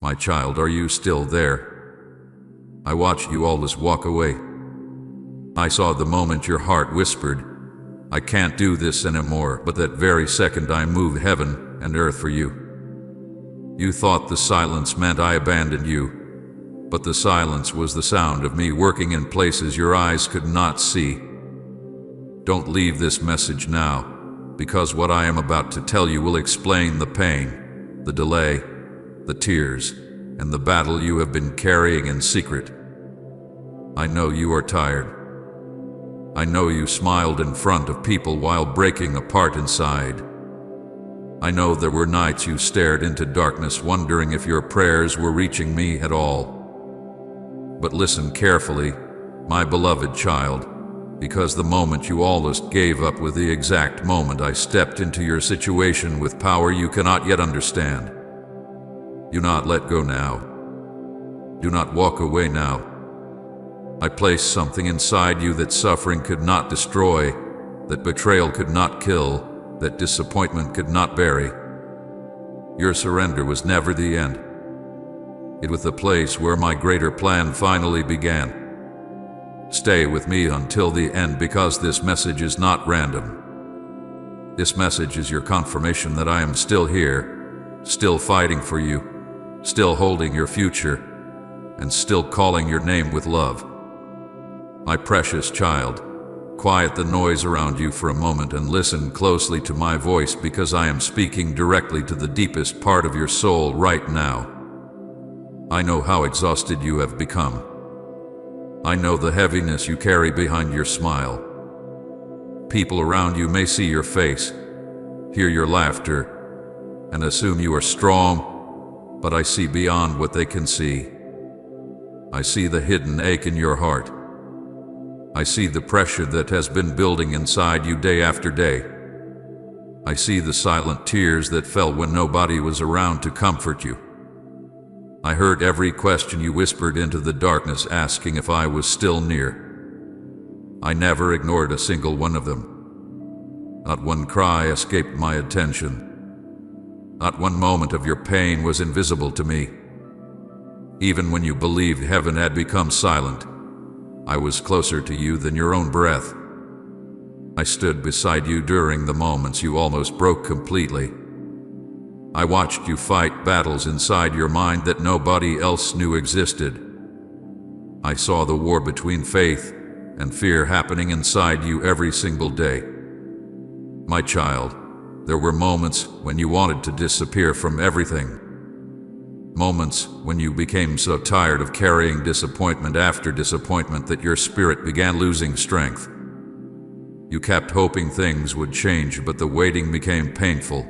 My child, are you still there? I watched you always walk away. I saw the moment your heart whispered, I can't do this anymore, but that very second I moved heaven and earth for you. You thought the silence meant I abandoned you, but the silence was the sound of me working in places your eyes could not see. Don't leave this message now, because what I am about to tell you will explain the pain, the delay, the tears, and the battle you have been carrying in secret. I know you are tired. I know you smiled in front of people while breaking apart inside. I know there were nights you stared into darkness wondering if your prayers were reaching me at all. But listen carefully, my beloved child, because the moment you almost gave up was the exact moment I stepped into your situation with power you cannot yet understand. Do not let go now. Do not walk away now. I placed something inside you that suffering could not destroy, that betrayal could not kill, that disappointment could not bury. Your surrender was never the end. It was the place where my greater plan finally began. Stay with me until the end, because this message is not random. This message is your confirmation that I am still here, still fighting for you, still holding your future, and still calling your name with love. My precious child, quiet the noise around you for a moment and listen closely to my voice, because I am speaking directly to the deepest part of your soul right now. I know how exhausted you have become. I know the heaviness you carry behind your smile. People around you may see your face, hear your laughter, and assume you are strong, but I see beyond what they can see. I see the hidden ache in your heart. I see the pressure that has been building inside you day after day. I see the silent tears that fell when nobody was around to comfort you. I heard every question you whispered into the darkness, asking if I was still near. I never ignored a single one of them. Not one cry escaped my attention. Not one moment of your pain was invisible to me. Even when you believed heaven had become silent, I was closer to you than your own breath. I stood beside you during the moments you almost broke completely. I watched you fight battles inside your mind that nobody else knew existed. I saw the war between faith and fear happening inside you every single day. My child, there were moments when you wanted to disappear from everything. Moments when you became so tired of carrying disappointment after disappointment that your spirit began losing strength. You kept hoping things would change, but the waiting became painful.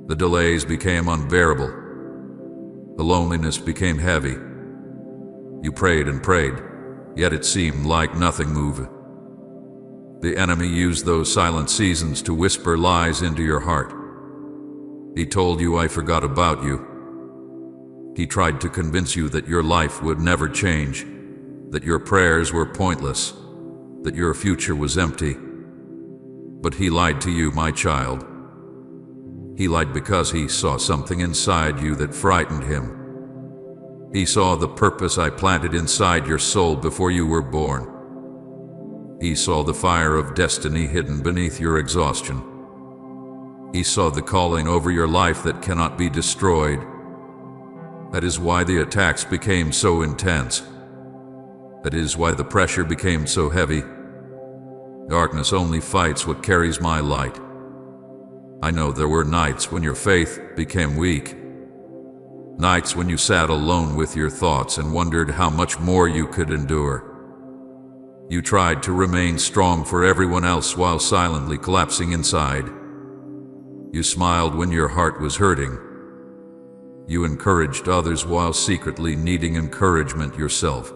The delays became unbearable. The loneliness became heavy. You prayed and prayed, yet it seemed like nothing moved. The enemy used those silent seasons to whisper lies into your heart. He told you I forgot about you. He tried to convince you that your life would never change, that your prayers were pointless, that your future was empty. But he lied to you, my child. He lied because he saw something inside you that frightened him. He saw the purpose I planted inside your soul before you were born. He saw the fire of destiny hidden beneath your exhaustion. He saw the calling over your life that cannot be destroyed. That is why the attacks became so intense. That is why the pressure became so heavy. Darkness only fights what carries my light. I know there were nights when your faith became weak. Nights when you sat alone with your thoughts and wondered how much more you could endure. You tried to remain strong for everyone else while silently collapsing inside. You smiled when your heart was hurting. You encouraged others while secretly needing encouragement yourself.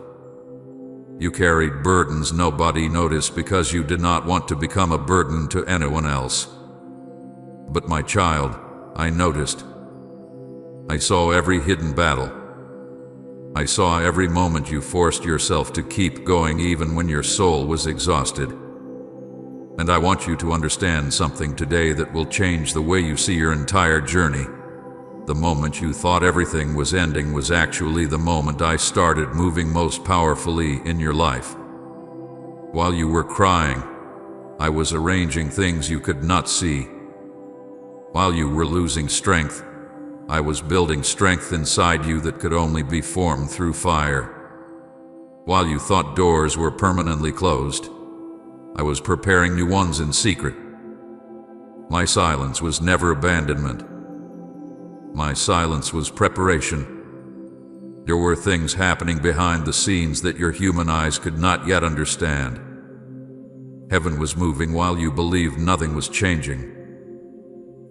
You carried burdens nobody noticed because you did not want to become a burden to anyone else. But my child, I noticed. I saw every hidden battle. I saw every moment you forced yourself to keep going even when your soul was exhausted. And I want you to understand something today that will change the way you see your entire journey. The moment you thought everything was ending was actually the moment I started moving most powerfully in your life. While you were crying, I was arranging things you could not see. While you were losing strength, I was building strength inside you that could only be formed through fire. While you thought doors were permanently closed, I was preparing new ones in secret. My silence was never abandonment. My silence was preparation. There were things happening behind the scenes that your human eyes could not yet understand. Heaven was moving while you believed nothing was changing.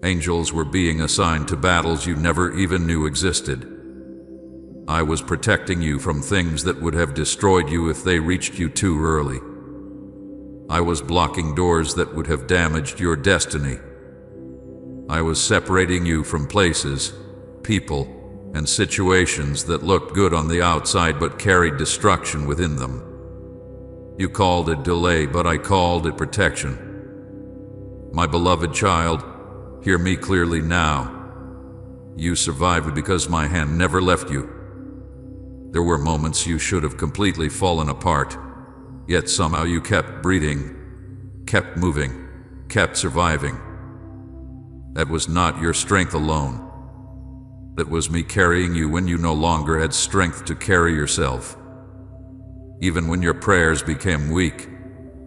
Angels were being assigned to battles you never even knew existed. I was protecting you from things that would have destroyed you if they reached you too early. I was blocking doors that would have damaged your destiny. I was separating you from places, people, and situations that looked good on the outside but carried destruction within them. You called it delay, but I called it protection. My beloved child, hear me clearly now. You survived because my hand never left you. There were moments you should have completely fallen apart, yet somehow you kept breathing, kept moving, kept surviving. That was not your strength alone. That was me carrying you when you no longer had strength to carry yourself. Even when your prayers became weak,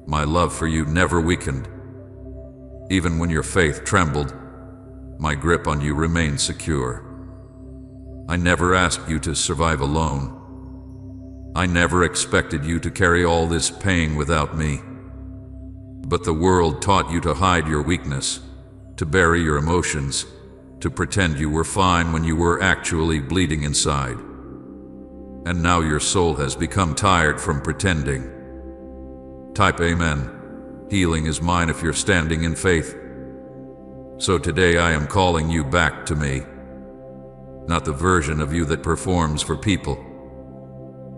my love for you never weakened. Even when your faith trembled, my grip on you remained secure. I never asked you to survive alone. I never expected you to carry all this pain without me. But the world taught you to hide your weakness, to bury your emotions, to pretend you were fine when you were actually bleeding inside. And now your soul has become tired from pretending. Type Amen. Healing is mine if you're standing in faith. So today I am calling you back to me. Not the version of you that performs for people.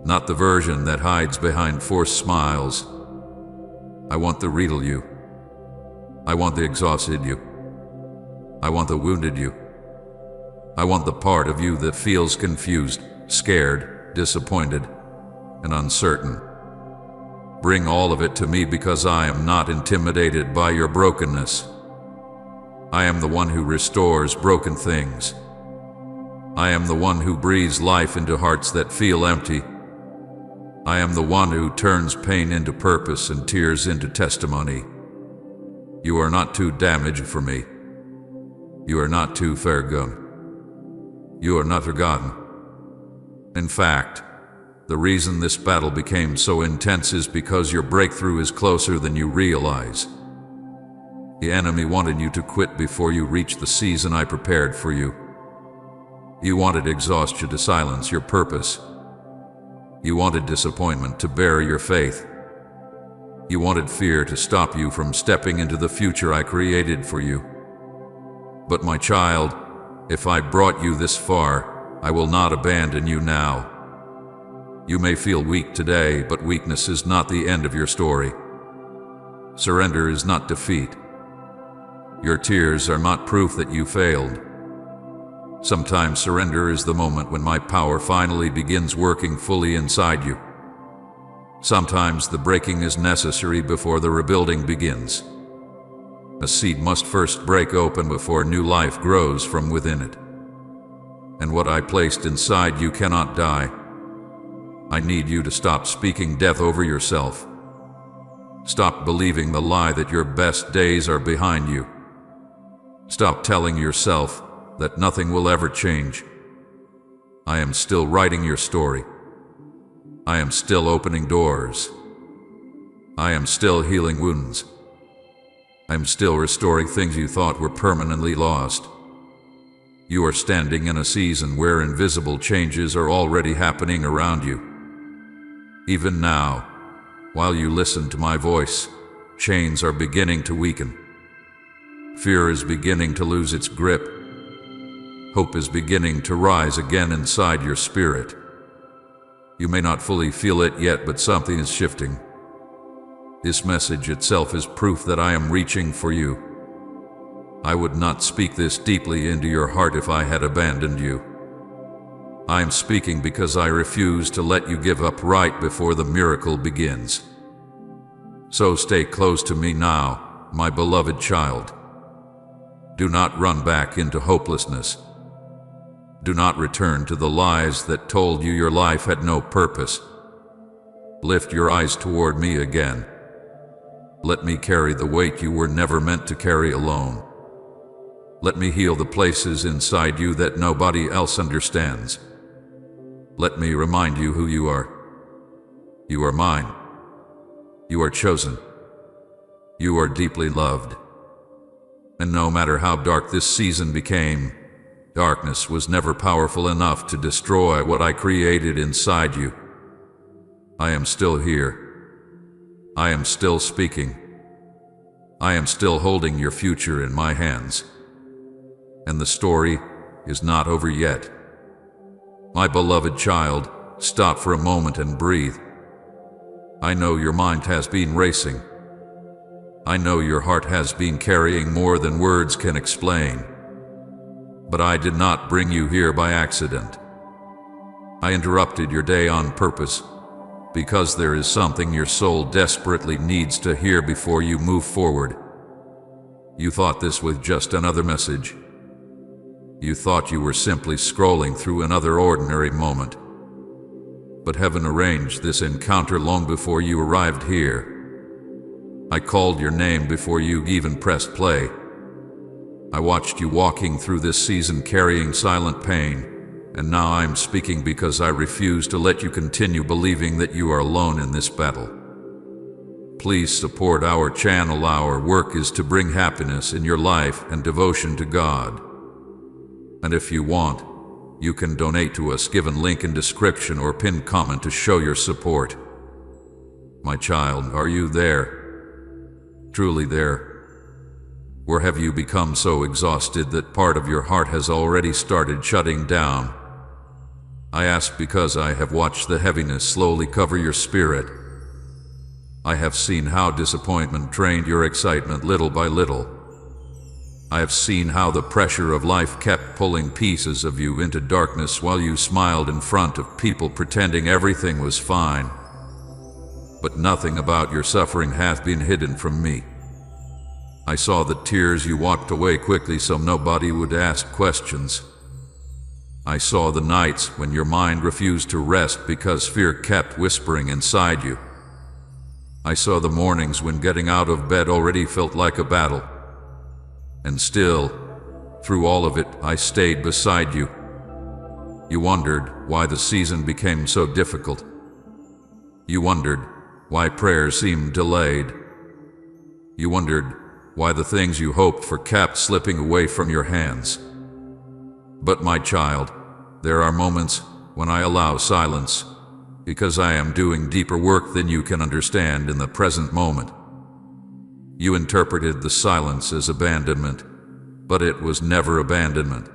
Not the version that hides behind forced smiles. I want the real you. I want the exhausted you. I want the wounded you. I want the part of you that feels confused, scared, disappointed, and uncertain. Bring all of it to me because I am not intimidated by your brokenness. I am the one who restores broken things. I am the one who breathes life into hearts that feel empty. I am the one who turns pain into purpose and tears into testimony. You are not too damaged for me. You are not too forgotten. You are not forgotten. In fact, the reason this battle became so intense is because your breakthrough is closer than you realize. The enemy wanted you to quit before you reached the season I prepared for you. You wanted exhaustion to silence your purpose. You wanted disappointment to bury your faith. You wanted fear to stop you from stepping into the future I created for you. But my child, if I brought you this far, I will not abandon you now. You may feel weak today, but weakness is not the end of your story. Surrender is not defeat. Your tears are not proof that you failed. Sometimes surrender is the moment when my power finally begins working fully inside you. Sometimes the breaking is necessary before the rebuilding begins. A seed must first break open before new life grows from within it. And what I placed inside you cannot die. I need you to stop speaking death over yourself. Stop believing the lie that your best days are behind you. Stop telling yourself that nothing will ever change. I am still writing your story. I am still opening doors. I am still healing wounds. I am still restoring things you thought were permanently lost. You are standing in a season where invisible changes are already happening around you. Even now, while you listen to my voice, chains are beginning to weaken. Fear is beginning to lose its grip. Hope is beginning to rise again inside your spirit. You may not fully feel it yet, but something is shifting. This message itself is proof that I am reaching for you. I would not speak this deeply into your heart if I had abandoned you. I am speaking because I refuse to let you give up right before the miracle begins. So stay close to me now, my beloved child. Do not run back into hopelessness. Do not return to the lies that told you your life had no purpose. Lift your eyes toward me again. Let me carry the weight you were never meant to carry alone. Let me heal the places inside you that nobody else understands. Let me remind you who you are. You are mine. You are chosen. You are deeply loved. And no matter how dark this season became, darkness was never powerful enough to destroy what I created inside you. I am still here. I am still speaking. I am still holding your future in my hands. And the story is not over yet. My beloved child, stop for a moment and breathe. I know your mind has been racing. I know your heart has been carrying more than words can explain. But I did not bring you here by accident. I interrupted your day on purpose, because there is something your soul desperately needs to hear before you move forward. You thought this was just another message. You thought you were simply scrolling through another ordinary moment. But heaven arranged this encounter long before you arrived here. I called your name before you even pressed play. I watched you walking through this season carrying silent pain, and now I'm speaking because I refuse to let you continue believing that you are alone in this battle. Please support our channel. Our work is to bring happiness in your life and devotion to God. And if you want, you can donate to us, given link in description or pinned comment to show your support. My child, are you there? Truly there? Or have you become so exhausted that part of your heart has already started shutting down? I ask because I have watched the heaviness slowly cover your spirit. I have seen how disappointment drained your excitement little by little. I have seen how the pressure of life kept pulling pieces of you into darkness while you smiled in front of people pretending everything was fine. But nothing about your suffering hath been hidden from me. I saw the tears you walked away quickly so nobody would ask questions. I saw the nights when your mind refused to rest because fear kept whispering inside you. I saw the mornings when getting out of bed already felt like a battle. And still, through all of it, I stayed beside you. You wondered why the season became so difficult. You wondered why prayers seemed delayed. You wondered why the things you hoped for kept slipping away from your hands. But my child, there are moments when I allow silence, because I am doing deeper work than you can understand in the present moment. You interpreted the silence as abandonment, but it was never abandonment.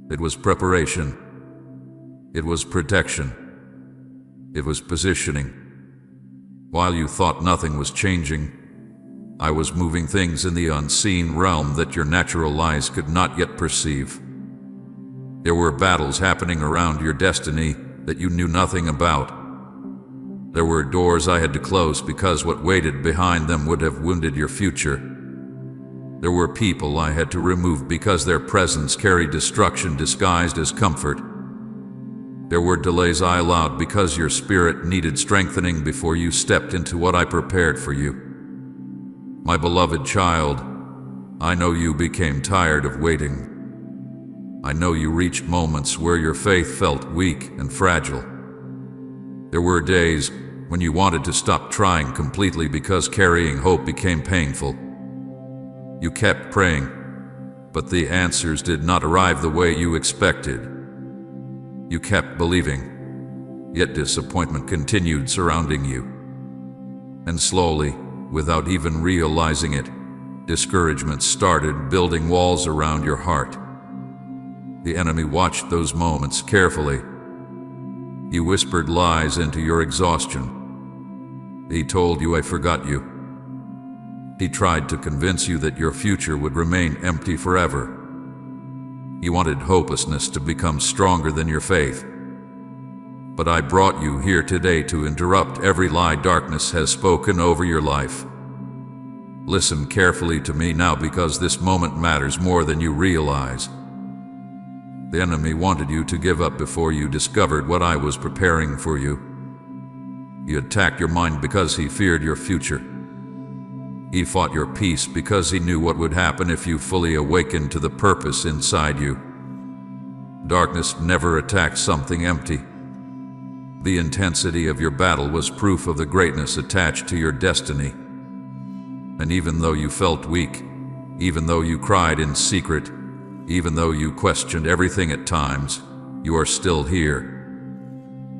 It was preparation. It was protection. It was positioning. While you thought nothing was changing, I was moving things in the unseen realm that your natural eyes could not yet perceive. There were battles happening around your destiny that you knew nothing about. There were doors I had to close because what waited behind them would have wounded your future. There were people I had to remove because their presence carried destruction disguised as comfort. There were delays I allowed because your spirit needed strengthening before you stepped into what I prepared for you. My beloved child, I know you became tired of waiting. I know you reached moments where your faith felt weak and fragile. There were days when you wanted to stop trying completely because carrying hope became painful. You kept praying, but the answers did not arrive the way you expected. You kept believing, yet disappointment continued surrounding you. And slowly, without even realizing it, discouragement started building walls around your heart. The enemy watched those moments carefully. He whispered lies into your exhaustion. He told you I forgot you. He tried to convince you that your future would remain empty forever. He wanted hopelessness to become stronger than your faith. But I brought you here today to interrupt every lie darkness has spoken over your life. Listen carefully to me now, because this moment matters more than you realize. The enemy wanted you to give up before you discovered what I was preparing for you. He attacked your mind because he feared your future. He fought your peace because he knew what would happen if you fully awakened to the purpose inside you. Darkness never attacks something empty. The intensity of your battle was proof of the greatness attached to your destiny. And even though you felt weak, even though you cried in secret, even though you questioned everything at times, you are still here.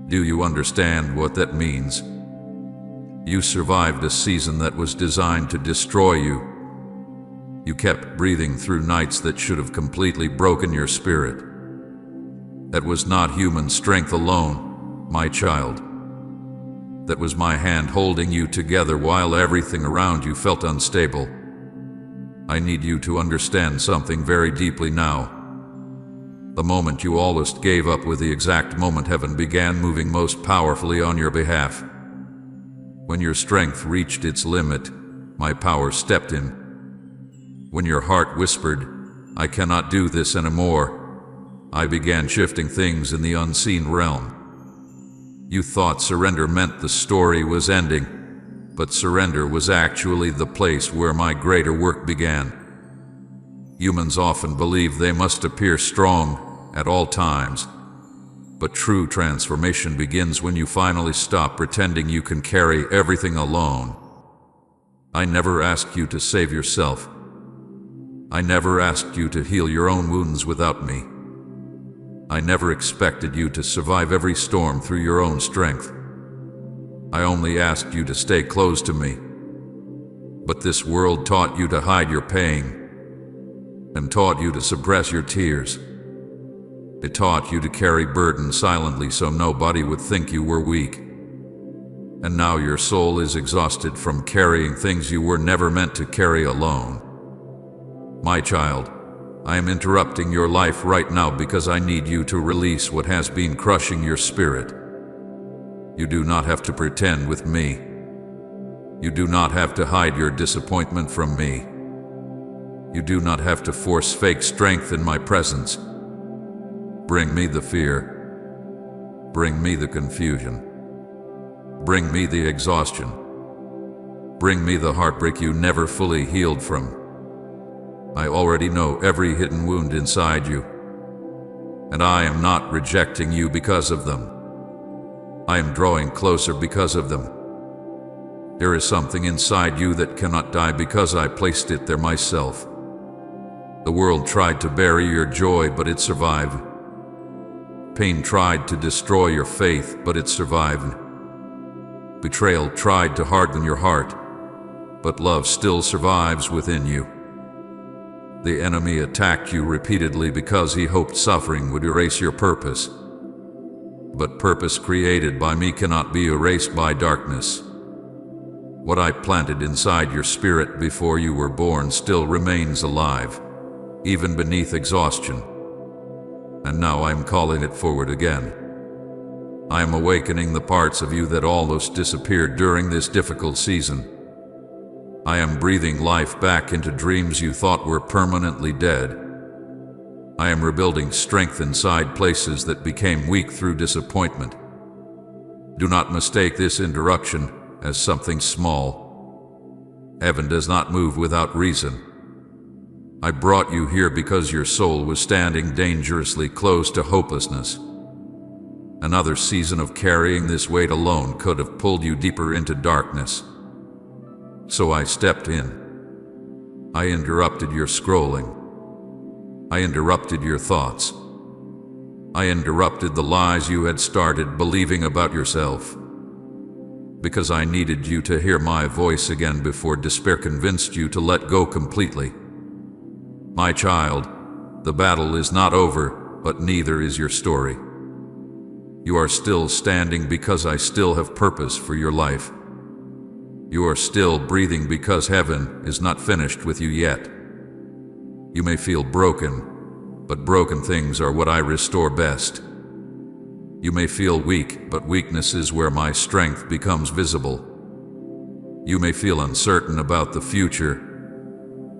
Do you understand what that means? You survived a season that was designed to destroy you. You kept breathing through nights that should have completely broken your spirit. That was not human strength alone, my child. That was my hand holding you together while everything around you felt unstable. I need you to understand something very deeply now. The moment you almost gave up was the exact moment heaven began moving most powerfully on your behalf. When your strength reached its limit, my power stepped in. When your heart whispered, "I cannot do this anymore," I began shifting things in the unseen realm. You thought surrender meant the story was ending, but surrender was actually the place where my greater work began. Humans often believe they must appear strong at all times, but true transformation begins when you finally stop pretending you can carry everything alone. I never asked you to save yourself. I never asked you to heal your own wounds without me. I never expected you to survive every storm through your own strength. I only asked you to stay close to me. But this world taught you to hide your pain, and taught you to suppress your tears. It taught you to carry burdens silently so nobody would think you were weak. And now your soul is exhausted from carrying things you were never meant to carry alone. My child, I am interrupting your life right now because I need you to release what has been crushing your spirit. You do not have to pretend with me. You do not have to hide your disappointment from me. You do not have to force fake strength in my presence. Bring me the fear. Bring me the confusion. Bring me the exhaustion. Bring me the heartbreak you never fully healed from. I already know every hidden wound inside you, and I am not rejecting you because of them. I am drawing closer because of them. There is something inside you that cannot die because I placed it there myself. The world tried to bury your joy, but it survived. Pain tried to destroy your faith, but it survived. Betrayal tried to harden your heart, but love still survives within you. The enemy attacked you repeatedly because he hoped suffering would erase your purpose. But purpose created by me cannot be erased by darkness. What I planted inside your spirit before you were born still remains alive, even beneath exhaustion. And now I am calling it forward again. I am awakening the parts of you that almost disappeared during this difficult season. I am breathing life back into dreams you thought were permanently dead. I am rebuilding strength inside places that became weak through disappointment. Do not mistake this interruption as something small. Heaven does not move without reason. I brought you here because your soul was standing dangerously close to hopelessness. Another season of carrying this weight alone could have pulled you deeper into darkness. So I stepped in. I interrupted your scrolling. I interrupted your thoughts. I interrupted the lies you had started believing about yourself. Because I needed you to hear my voice again before despair convinced you to let go completely. My child, the battle is not over, but neither is your story. You are still standing because I still have purpose for your life. You are still breathing because heaven is not finished with you yet. You may feel broken, but broken things are what I restore best. You may feel weak, but weakness is where my strength becomes visible. You may feel uncertain about the future,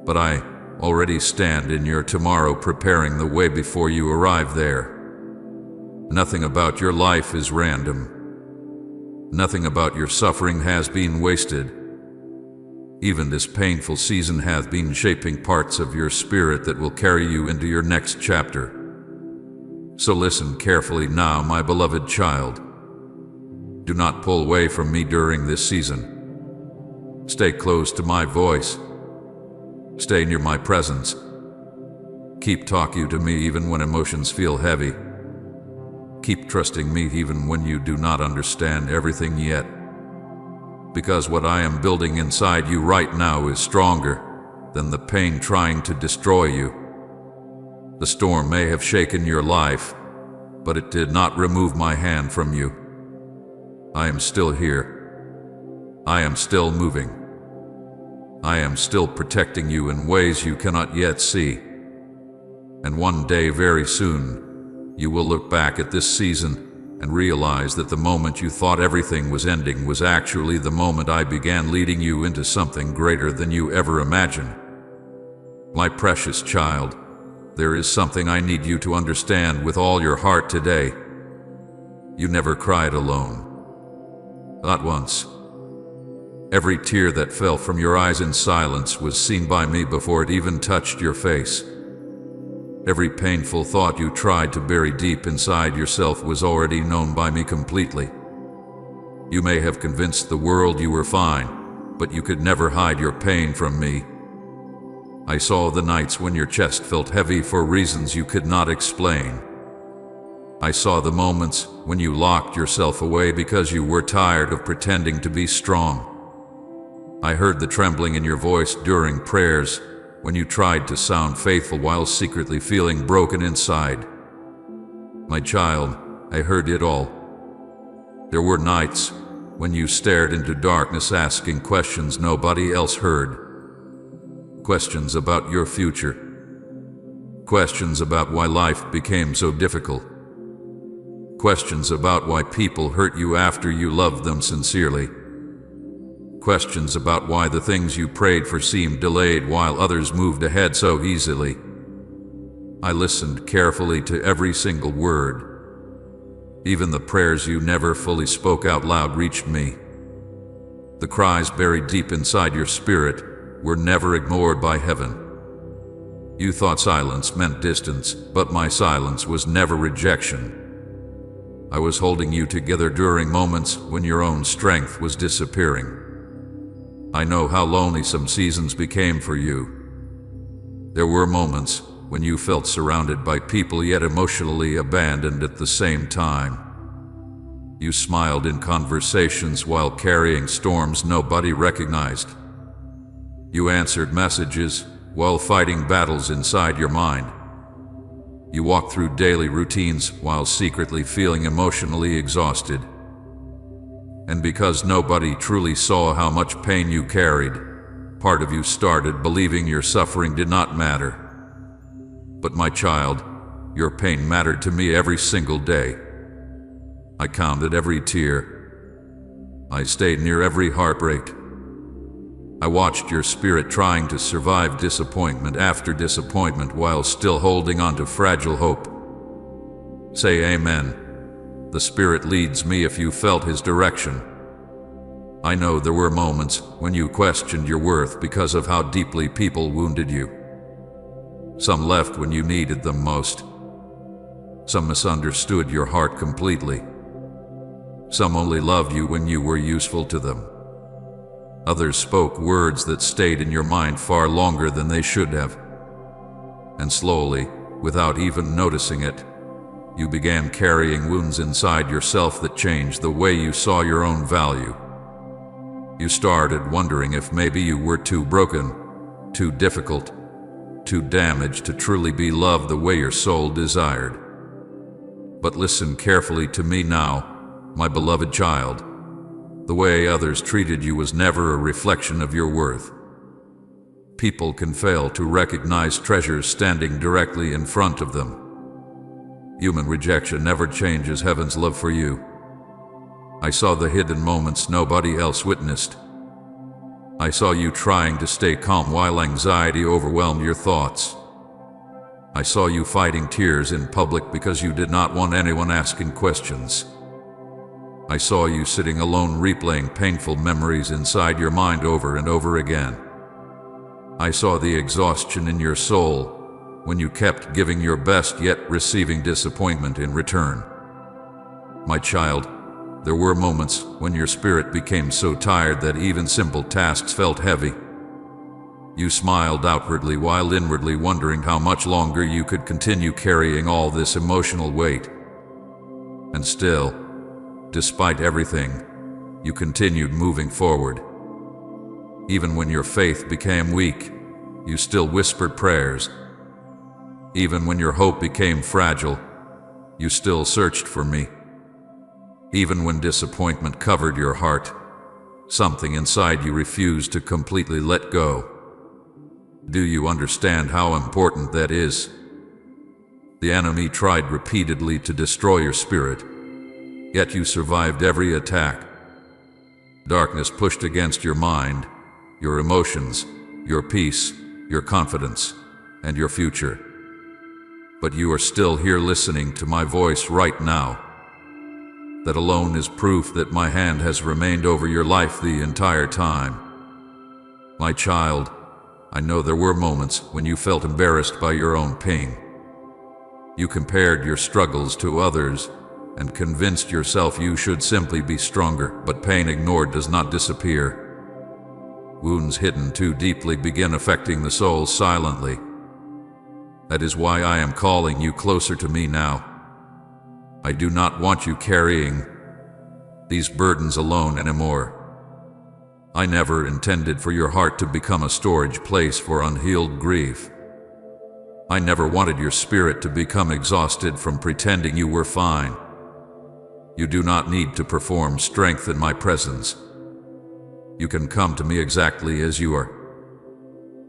but I already stand in your tomorrow, preparing the way before you arrive there. Nothing about your life is random. Nothing about your suffering has been wasted. Even this painful season hath been shaping parts of your spirit that will carry you into your next chapter. So listen carefully now, my beloved child. Do not pull away from me during this season. Stay close to my voice. Stay near my presence. Keep talking to me even when emotions feel heavy. Keep trusting me even when you do not understand everything yet. Because what I am building inside you right now is stronger than the pain trying to destroy you. The storm may have shaken your life, but it did not remove my hand from you. I am still here. I am still moving. I am still protecting you in ways you cannot yet see. And one day, very soon, you will look back at this season and realize that the moment you thought everything was ending was actually the moment I began leading you into something greater than you ever imagined. My precious child, there is something I need you to understand with all your heart today. You never cried alone. Not once. Every tear that fell from your eyes in silence was seen by me before it even touched your face. Every painful thought you tried to bury deep inside yourself was already known by me completely. You may have convinced the world you were fine, but you could never hide your pain from me. I saw the nights when your chest felt heavy for reasons you could not explain. I saw the moments when you locked yourself away because you were tired of pretending to be strong. I heard the trembling in your voice during prayers, when you tried to sound faithful while secretly feeling broken inside. My child, I heard it all. There were nights when you stared into darkness asking questions nobody else heard. Questions about your future. Questions about why life became so difficult. Questions about why people hurt you after you loved them sincerely. Questions about why the things you prayed for seemed delayed while others moved ahead so easily. I listened carefully to every single word. Even the prayers you never fully spoke out loud reached me. The cries buried deep inside your spirit were never ignored by heaven. You thought silence meant distance, but my silence was never rejection. I was holding you together during moments when your own strength was disappearing. I know how lonely some seasons became for you. There were moments when you felt surrounded by people yet emotionally abandoned at the same time. You smiled in conversations while carrying storms nobody recognized. You answered messages while fighting battles inside your mind. You walked through daily routines while secretly feeling emotionally exhausted. And because nobody truly saw how much pain you carried, part of you started believing your suffering did not matter. But my child, your pain mattered to me every single day. I counted every tear. I stayed near every heartbreak. I watched your spirit trying to survive disappointment after disappointment while still holding on to fragile hope. Say amen. The Spirit leads me if you felt His direction. I know there were moments when you questioned your worth because of how deeply people wounded you. Some left when you needed them most. Some misunderstood your heart completely. Some only loved you when you were useful to them. Others spoke words that stayed in your mind far longer than they should have. And slowly, without even noticing it, you began carrying wounds inside yourself that changed the way you saw your own value. You started wondering if maybe you were too broken, too difficult, too damaged to truly be loved the way your soul desired. But listen carefully to me now, my beloved child. The way others treated you was never a reflection of your worth. People can fail to recognize treasures standing directly in front of them. Human rejection never changes heaven's love for you. I saw the hidden moments nobody else witnessed. I saw you trying to stay calm while anxiety overwhelmed your thoughts. I saw you fighting tears in public because you did not want anyone asking questions. I saw you sitting alone replaying painful memories inside your mind over and over again. I saw the exhaustion in your soul when you kept giving your best yet receiving disappointment in return. My child, there were moments when your spirit became so tired that even simple tasks felt heavy. You smiled outwardly while inwardly wondering how much longer you could continue carrying all this emotional weight. And still, despite everything, you continued moving forward. Even when your faith became weak, you still whispered prayers. Even when your hope became fragile, you still searched for me. Even when disappointment covered your heart, something inside you refused to completely let go. Do you understand how important that is? The enemy tried repeatedly to destroy your spirit, yet you survived every attack. Darkness pushed against your mind, your emotions, your peace, your confidence, and your future. But you are still here listening to my voice right now. That alone is proof that my hand has remained over your life the entire time. My child, I know there were moments when you felt embarrassed by your own pain. You compared your struggles to others and convinced yourself you should simply be stronger, but pain ignored does not disappear. Wounds hidden too deeply begin affecting the soul silently. That is why I am calling you closer to me now. I do not want you carrying these burdens alone anymore. I never intended for your heart to become a storage place for unhealed grief. I never wanted your spirit to become exhausted from pretending you were fine. You do not need to perform strength in my presence. You can come to me exactly as you are.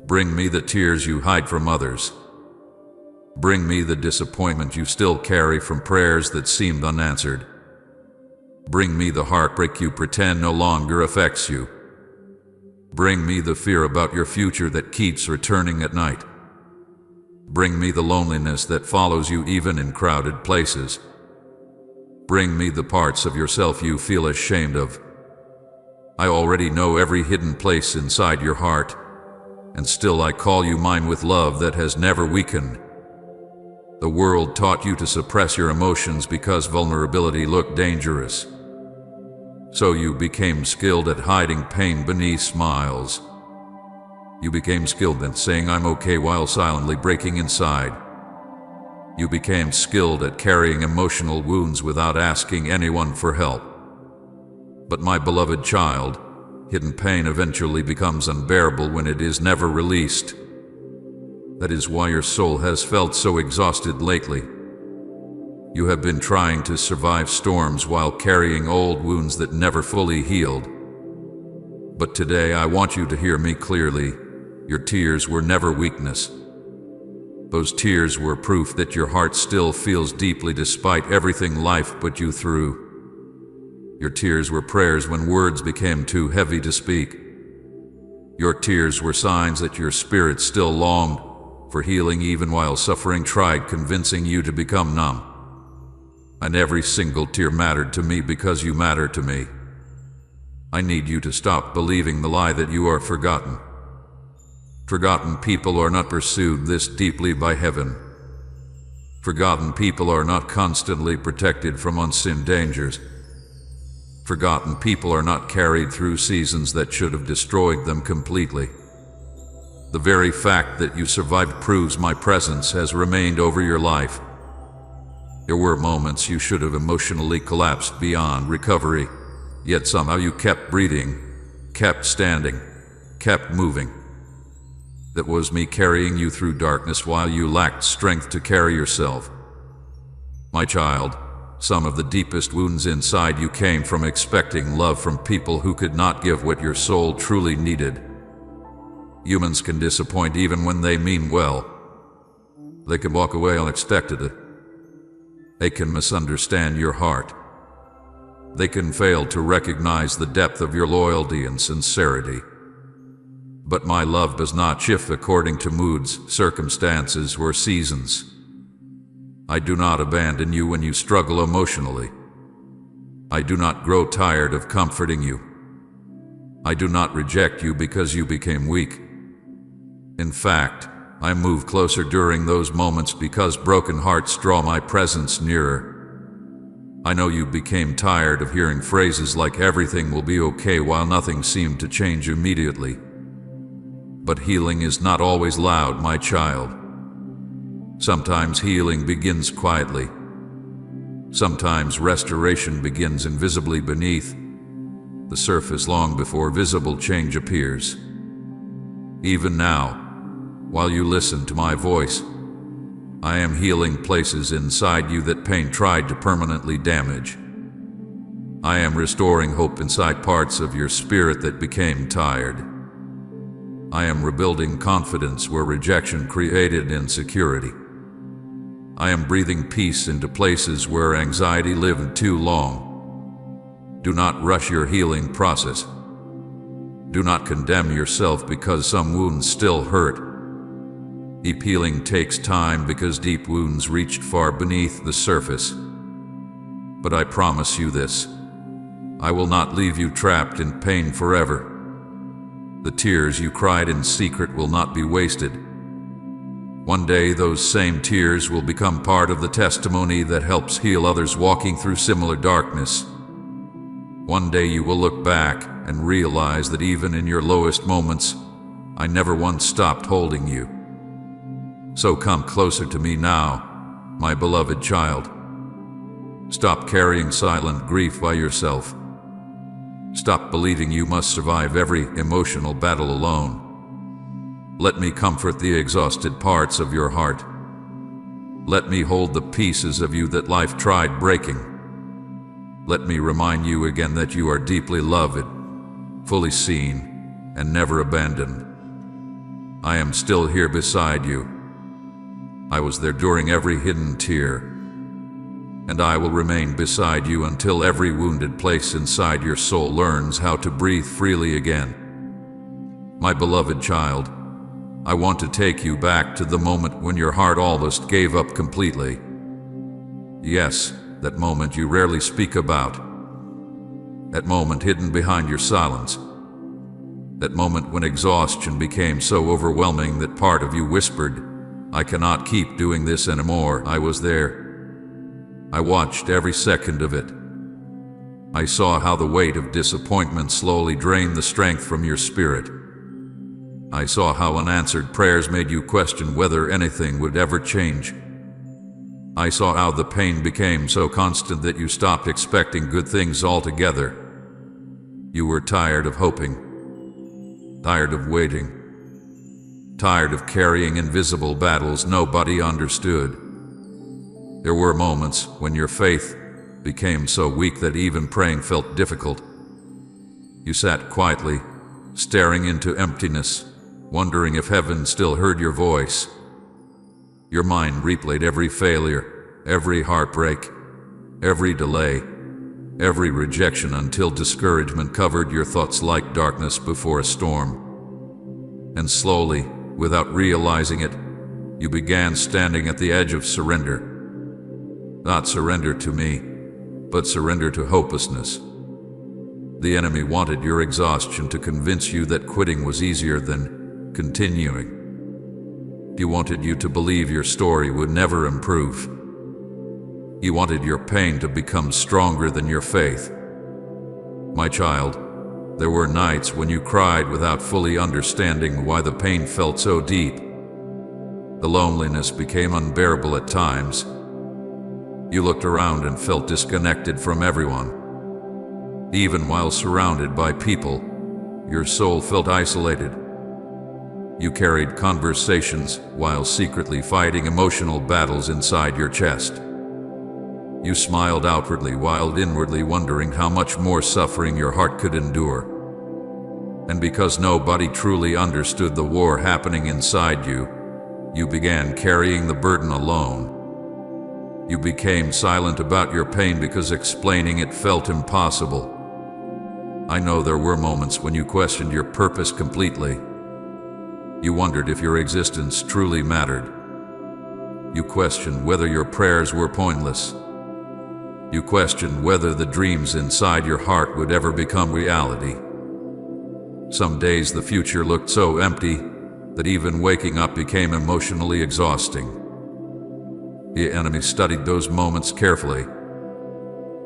Bring me the tears you hide from others. Bring me the disappointment you still carry from prayers that seemed unanswered. Bring me the heartbreak you pretend no longer affects you. Bring me the fear about your future that keeps returning at night. Bring me the loneliness that follows you even in crowded places. Bring me the parts of yourself you feel ashamed of. I already know every hidden place inside your heart, and still I call you mine with love that has never weakened. The world taught you to suppress your emotions because vulnerability looked dangerous. So you became skilled at hiding pain beneath smiles. You became skilled at saying I'm okay while silently breaking inside. You became skilled at carrying emotional wounds without asking anyone for help. But my beloved child, hidden pain eventually becomes unbearable when it is never released. That is why your soul has felt so exhausted lately. You have been trying to survive storms while carrying old wounds that never fully healed. But today I want you to hear me clearly. Your tears were never weakness. Those tears were proof that your heart still feels deeply despite everything life put you through. Your tears were prayers when words became too heavy to speak. Your tears were signs that your spirit still longed for healing even while suffering tried convincing you to become numb. And every single tear mattered to me because you matter to me. I need you to stop believing the lie that you are forgotten. Forgotten people are not pursued this deeply by heaven. Forgotten people are not constantly protected from unseen dangers. Forgotten people are not carried through seasons that should have destroyed them completely. The very fact that you survived proves my presence has remained over your life. There were moments you should have emotionally collapsed beyond recovery, yet somehow you kept breathing, kept standing, kept moving. That was me carrying you through darkness while you lacked strength to carry yourself. My child, some of the deepest wounds inside you came from expecting love from people who could not give what your soul truly needed. Humans can disappoint even when they mean well. They can walk away unexpectedly. They can misunderstand your heart. They can fail to recognize the depth of your loyalty and sincerity. But my love does not shift according to moods, circumstances, or seasons. I do not abandon you when you struggle emotionally. I do not grow tired of comforting you. I do not reject you because you became weak. In fact, I move closer during those moments because broken hearts draw my presence nearer. I know you became tired of hearing phrases like everything will be okay while nothing seemed to change immediately. But healing is not always loud, my child. Sometimes healing begins quietly. Sometimes restoration begins invisibly beneath the surface long before visible change appears. Even now, while you listen to my voice, I am healing places inside you that pain tried to permanently damage. I am restoring hope inside parts of your spirit that became tired. I am rebuilding confidence where rejection created insecurity. I am breathing peace into places where anxiety lived too long. Do not rush your healing process. Do not condemn yourself because some wounds still hurt. Deep healing takes time because deep wounds reached far beneath the surface. But I promise you this: I will not leave you trapped in pain forever. The tears you cried in secret will not be wasted. One day those same tears will become part of the testimony that helps heal others walking through similar darkness. One day you will look back and realize that even in your lowest moments, I never once stopped holding you. So come closer to me now, my beloved child. Stop carrying silent grief by yourself. Stop believing you must survive every emotional battle alone. Let me comfort the exhausted parts of your heart. Let me hold the pieces of you that life tried breaking. Let me remind you again that you are deeply loved, fully seen, and never abandoned. I am still here beside you. I was there during every hidden tear, and I will remain beside you until every wounded place inside your soul learns how to breathe freely again. My beloved child, I want to take you back to the moment when your heart almost gave up completely. Yes, that moment you rarely speak about. That moment hidden behind your silence. That moment when exhaustion became so overwhelming that part of you whispered, "I cannot keep doing this anymore." I was there. I watched every second of it. I saw how the weight of disappointment slowly drained the strength from your spirit. I saw how unanswered prayers made you question whether anything would ever change. I saw how the pain became so constant that you stopped expecting good things altogether. You were tired of hoping, tired of waiting, tired of carrying invisible battles nobody understood. There were moments when your faith became so weak that even praying felt difficult. You sat quietly, staring into emptiness, wondering if heaven still heard your voice. Your mind replayed every failure, every heartbreak, every delay, every rejection until discouragement covered your thoughts like darkness before a storm. And slowly, without realizing it, you began standing at the edge of surrender. Not surrender to me, but surrender to hopelessness. The enemy wanted your exhaustion to convince you that quitting was easier than continuing. He wanted you to believe your story would never improve. He wanted your pain to become stronger than your faith. My child, there were nights when you cried without fully understanding why the pain felt so deep. The loneliness became unbearable at times. You looked around and felt disconnected from everyone. Even while surrounded by people, your soul felt isolated. You carried conversations while secretly fighting emotional battles inside your chest. You smiled outwardly while inwardly wondering how much more suffering your heart could endure. And because nobody truly understood the war happening inside you, you began carrying the burden alone. You became silent about your pain because explaining it felt impossible. I know there were moments when you questioned your purpose completely. You wondered if your existence truly mattered. You questioned whether your prayers were pointless. You questioned whether the dreams inside your heart would ever become reality. Some days the future looked so empty that even waking up became emotionally exhausting. The enemy studied those moments carefully.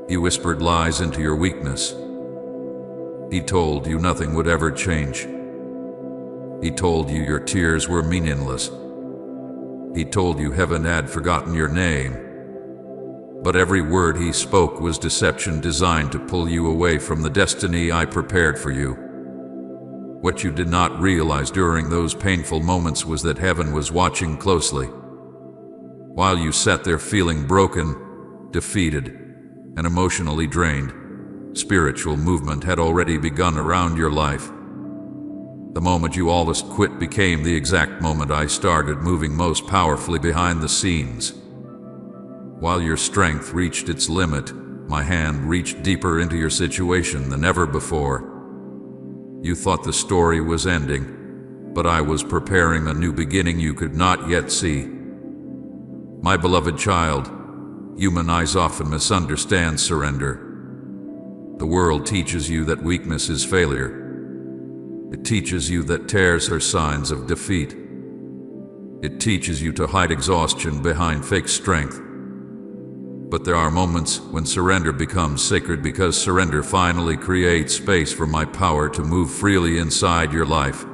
He whispered lies into your weakness. He told you nothing would ever change. He told you your tears were meaningless. He told you heaven had forgotten your name. But every word he spoke was deception designed to pull you away from the destiny I prepared for you. What you did not realize during those painful moments was that heaven was watching closely. While you sat there feeling broken, defeated, and emotionally drained, spiritual movement had already begun around your life. The moment you almost quit became the exact moment I started moving most powerfully behind the scenes. While your strength reached its limit, my hand reached deeper into your situation than ever before. You thought the story was ending, but I was preparing a new beginning you could not yet see. My beloved child, human eyes often misunderstand surrender. The world teaches you that weakness is failure. It teaches you that tears are signs of defeat. It teaches you to hide exhaustion behind fake strength. But there are moments when surrender becomes sacred because surrender finally creates space for my power to move freely inside your life.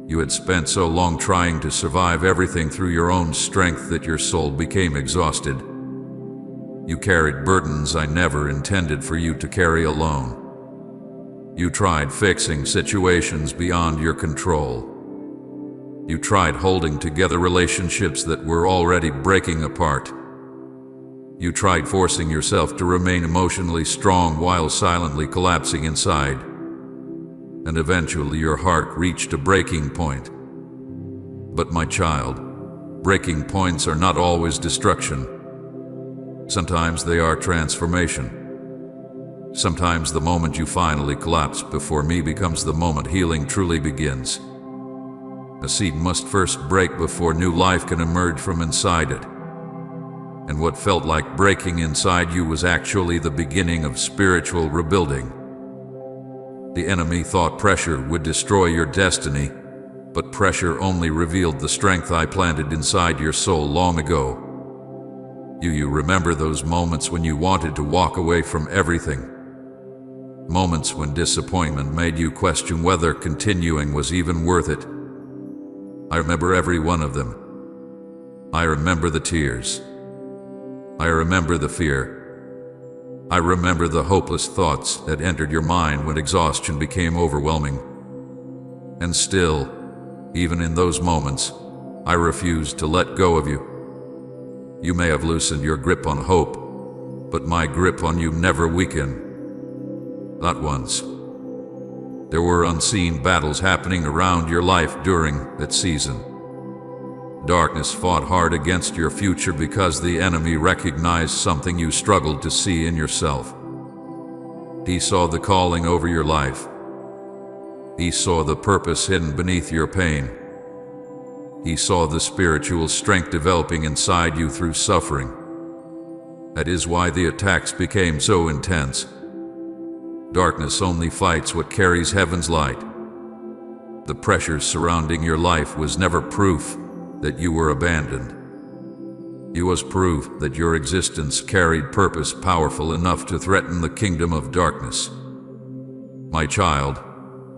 You had spent so long trying to survive everything through your own strength that your soul became exhausted. You carried burdens I never intended for you to carry alone. You tried fixing situations beyond your control. You tried holding together relationships that were already breaking apart. You tried forcing yourself to remain emotionally strong while silently collapsing inside. And eventually your heart reached a breaking point. But my child, breaking points are not always destruction. Sometimes they are transformation. Sometimes the moment you finally collapse before me becomes the moment healing truly begins. A seed must first break before new life can emerge from inside it. And what felt like breaking inside you was actually the beginning of spiritual rebuilding. The enemy thought pressure would destroy your destiny, but pressure only revealed the strength I planted inside your soul long ago. You remember those moments when you wanted to walk away from everything. Moments when disappointment made you question whether continuing was even worth it. I remember every one of them. I remember the tears. I remember the fear. I remember the hopeless thoughts that entered your mind when exhaustion became overwhelming. And still, even in those moments, I refused to let go of you. You may have loosened your grip on hope, but my grip on you never weakened. Not once. There were unseen battles happening around your life during that season. Darkness fought hard against your future because the enemy recognized something you struggled to see in yourself. He saw the calling over your life. He saw the purpose hidden beneath your pain. He saw the spiritual strength developing inside you through suffering. That is why the attacks became so intense. Darkness only fights what carries heaven's light. The pressure surrounding your life was never proof that you were abandoned. It was proof that your existence carried purpose powerful enough to threaten the kingdom of darkness. My child,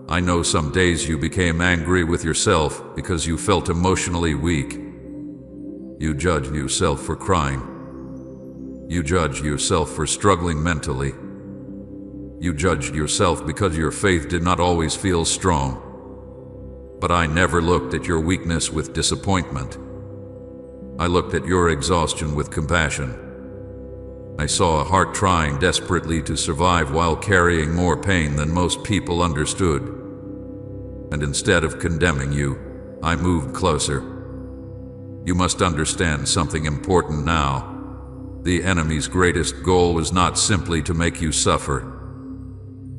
I know some days you became angry with yourself because you felt emotionally weak. You judged yourself for crying. You judged yourself for struggling mentally. You judged yourself because your faith did not always feel strong. But I never looked at your weakness with disappointment. I looked at your exhaustion with compassion. I saw a heart trying desperately to survive while carrying more pain than most people understood. And instead of condemning you, I moved closer. You must understand something important now. The enemy's greatest goal was not simply to make you suffer.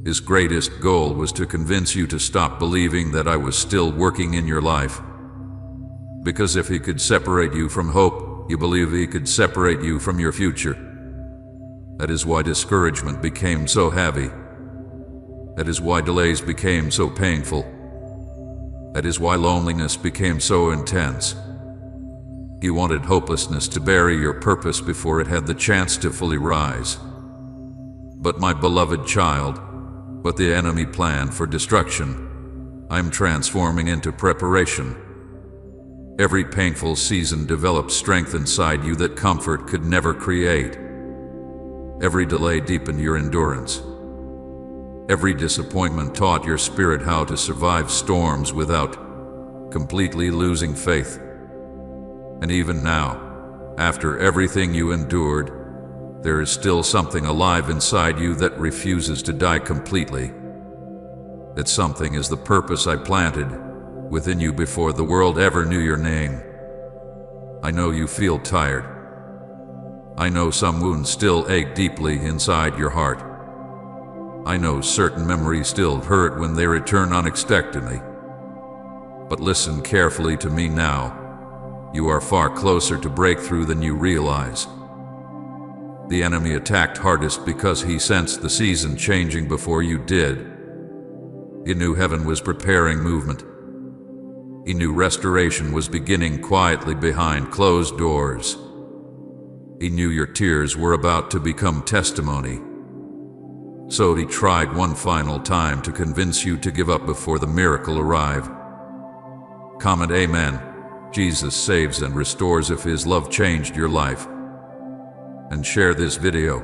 His greatest goal was to convince you to stop believing that I was still working in your life. Because if he could separate you from hope, you believe he could separate you from your future. That is why discouragement became so heavy. That is why delays became so painful. That is why loneliness became so intense. You wanted hopelessness to bury your purpose before it had the chance to fully rise. But my beloved child, what the enemy planned for destruction, I'm transforming into preparation. Every painful season developed strength inside you that comfort could never create. Every delay deepened your endurance. Every disappointment taught your spirit how to survive storms without completely losing faith. And even now, after everything you endured, there is still something alive inside you that refuses to die completely. That something is the purpose I planted within you before the world ever knew your name. I know you feel tired. I know some wounds still ache deeply inside your heart. I know certain memories still hurt when they return unexpectedly. But listen carefully to me now. You are far closer to breakthrough than you realize. The enemy attacked hardest because he sensed the season changing before you did. He knew heaven was preparing movement. He knew restoration was beginning quietly behind closed doors. He knew your tears were about to become testimony. So he tried one final time to convince you to give up before the miracle arrived. Comment Amen. Jesus saves and restores if his love changed your life. And share this video.